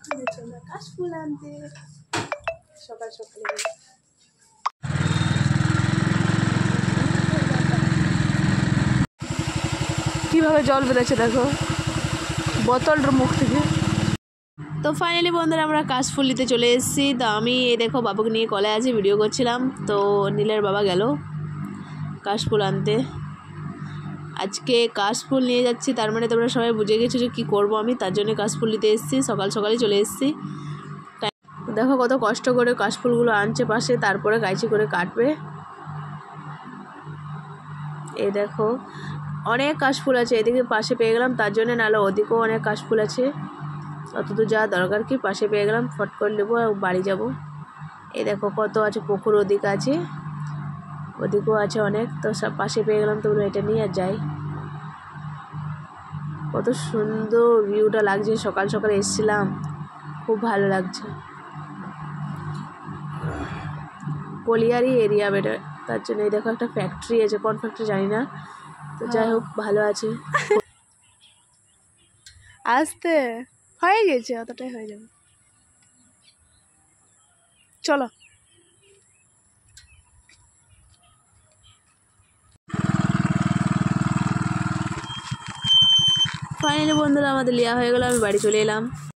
এখন হচ্ছে আমরা কাশফুল আনতে সকাল সকালে। কিভাবে জল বেরোচ্ছে দেখো বোতলটার মুখ থেকে। তো ফাইনালি বন্ধুরা আমরা কাশফুল নিতে চলে এসেছি। তো আমি এই দেখো বাবুকে নিয়ে কলে আছি, ভিডিও করছিলাম। তো নীলের বাবা গেল কাশফুল আনতে। আজকে কাশফুল নিয়ে যাচ্ছি, তার মানে তোমরা সবাই বুঝে গেছো যে কী করবো আমি, তার জন্য কাশফুল নিতে এসেছি। সকাল সকালে চলে এসেছি। দেখো কত কষ্ট করে কাশফুলগুলো আনছে পাশে, তারপরে কাঁচি করে কাটবে। এই দেখো অনেক কাশফুল আছে, এদিকে পাশে পেয়ে গেলাম, তার জন্য, নাহলে ওদিকেও অনেক কাশফুল আছে। অত তো যা দরকার কি, পাশে পেয়ে গেলাম, ফট করে নেবো আর বাড়ি যাব। এই দেখো কত আছে, পুকুর ওদিকে আছে, ওদিকেও আছে অনেক। তো সব পাশে পেয়ে গেলাম, তো এটা নিয়ে আর যাই। কত সুন্দর ভিউটা লাগছে, সকাল সকালে এসেছিলাম, খুব ভালো লাগছে। কলিয়ারি এরিয়া বেটা, তার জন্য। এই দেখো একটা ফ্যাক্টরি আছে, কোন ফ্যাক্টরি জানি না, তো যাই হোক ভালো আছে। আসতে হয়ে গেছে, অতটাই হয়ে যাবে, চলো। ফাইনালি বন্ধুরা আমাদের লিয়া হয়ে গেল, আমি বাড়ি চলে এলাম।